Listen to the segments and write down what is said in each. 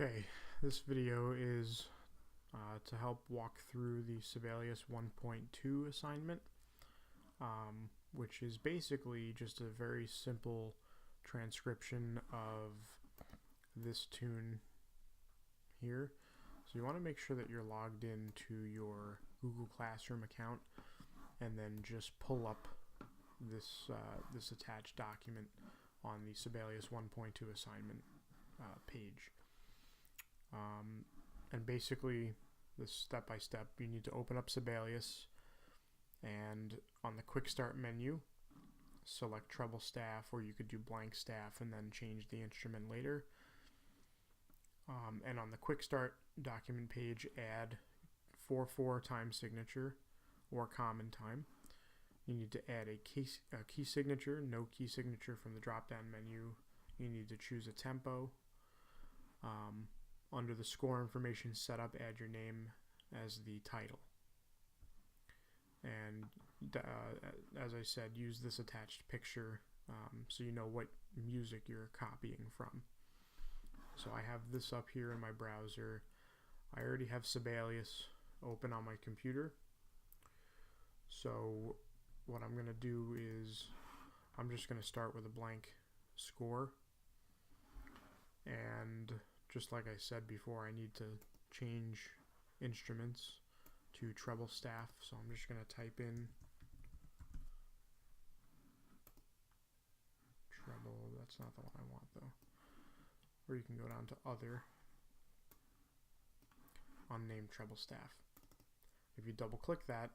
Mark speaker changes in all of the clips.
Speaker 1: Okay, this video is to help walk through the Sibelius 1.2 assignment, which is basically just a very simple transcription of this tune here. So you want to make sure that you're logged into your Google Classroom account and then just pull up this attached document on the Sibelius 1.2 assignment page. And basically, this step-by-step, you need to open up Sibelius, and on the Quick Start menu, select treble staff, or you could do blank staff and then change the instrument later. And on the Quick Start document page, add 4/4 time signature or common time. You need to add a key signature, no key signature from the drop-down menu. You need to choose a tempo. Under the score information setup, add your name as the title. And as I said, use this attached picture so you know what music you're copying from. So I have this up here in my browser. I already have Sibelius open on my computer. So what I'm going to do is I'm just going to start with a blank score. And just like I said before, I need to change instruments to treble staff. So I'm just going to type in treble. That's not the one I want though. Or you can go down to other, unnamed treble staff. If you double click that,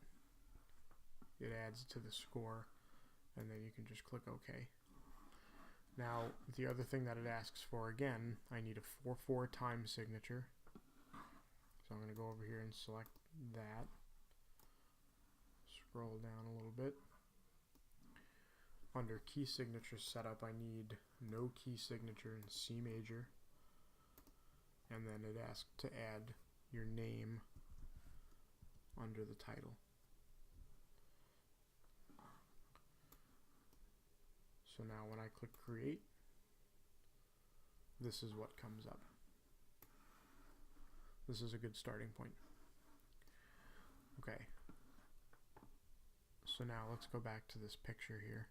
Speaker 1: it adds to the score, and then you can just click OK. Now, the other thing that it asks for, again, I need a 4/4 time signature. So I'm going to go over here and select that. Scroll down a little bit. Under key signature setup, I need no key signature in C major. And then it asks to add your name under the title. So now when I click create, this is what comes up. This is a good starting point. Okay. So now let's go back to this picture here.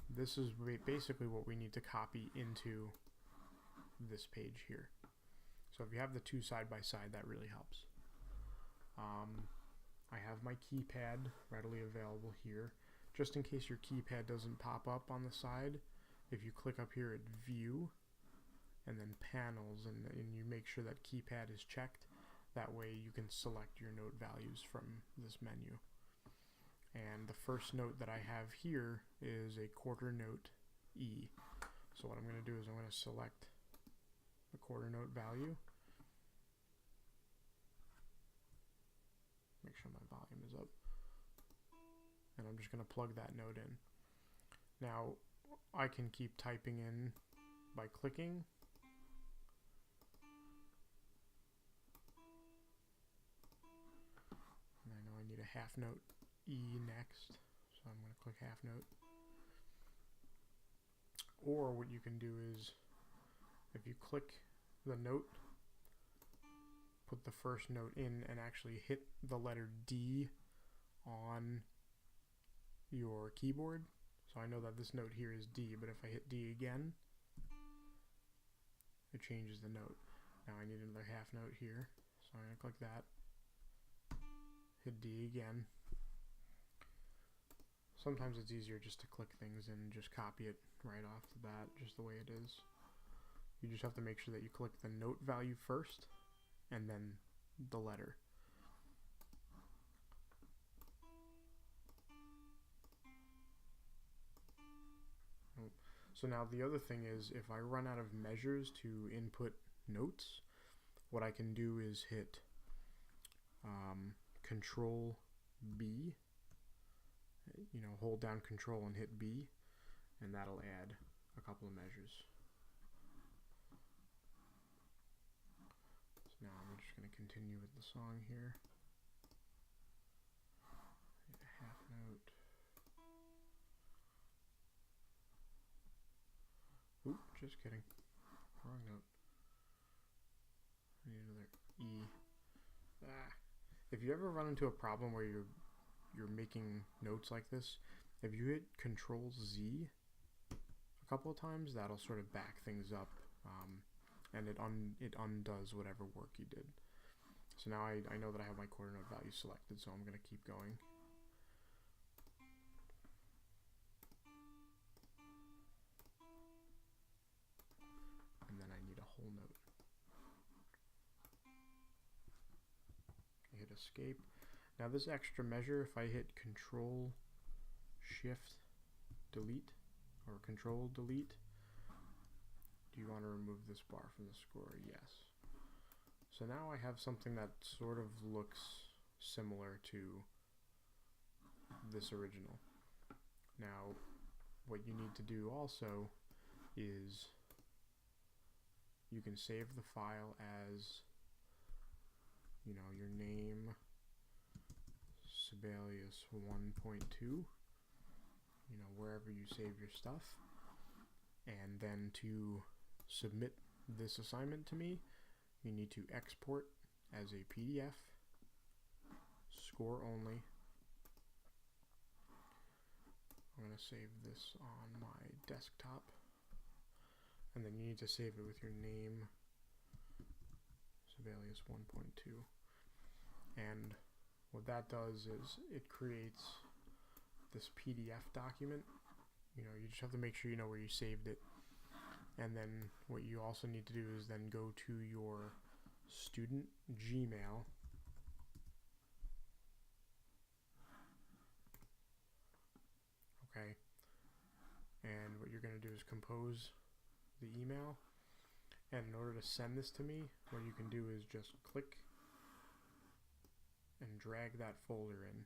Speaker 1: This is basically what we need to copy into this page here. So if you have the two side by side, that really helps. I have my keypad readily available here. Just in case your keypad doesn't pop up on the side, if you click up here at View and then Panels and you make sure that keypad is checked, that way you can select your note values from this menu. And the first note that I have here is a quarter note E. So what I'm going to do is I'm going to select the quarter note value. Make sure my volume is up. And I'm just going to plug that note in. Now, I can keep typing in by clicking. And I know I need a half note E next, so I'm going to click half note. Or what you can do is, if you click the note, put the first note in and actually hit the letter D on your keyboard. So I know that this note here is D, but if I hit D again, it changes the note. Now I need another half note here, so I'm going to click that, hit D again. Sometimes it's easier just to click things and just copy it right off the bat, just the way it is. You just have to make sure that you click the note value first and then the letter. So now the other thing is, if I run out of measures to input notes, what I can do is hit Control B, hold down Control and hit B, and that'll add a couple of measures. So now I'm just going to continue with the song here. Hit a half note. Oop, just kidding. Wrong note. E. If you ever run into a problem where you're making notes like this, if you hit Control Z a couple of times, that'll sort of back things up, and it undoes whatever work you did. So now I know that I have my quarter note value selected, so I'm going to keep going. And then I need a whole note. I hit escape. Now this extra measure, if I hit Control Shift Delete or Control Delete, do you want to remove this bar from the score? Yes. So now I have something that sort of looks similar to this original. Now, what you need to do also is you can save the file as, you know, your name, Sibelius 1.2, you know, wherever you save your stuff. And then to submit this assignment to me, you need to export as a PDF, score only. I'm going to save this on my desktop, and then you need to save it with your name, Sibelius 1.2. And what that does is it creates this PDF document. You know, you just have to make sure you know where you saved it. And then what you also need to do is then go to your student Gmail. Okay. And what you're going to do is compose the email. And in order to send this to me, what you can do is just click and drag that folder in.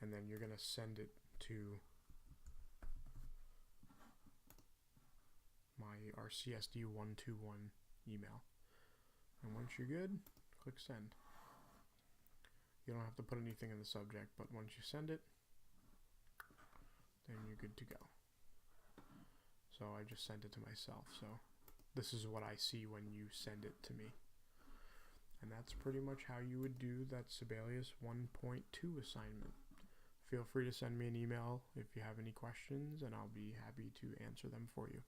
Speaker 1: And then you're going to send it to my RCSD121 email. And once you're good, click send. You don't have to put anything in the subject, but once you send it, then you're good to go. So I just sent it to myself. So this is what I see when you send it to me. And that's pretty much how you would do that Sibelius 1.2 assignment. Feel free to send me an email if you have any questions, and I'll be happy to answer them for you.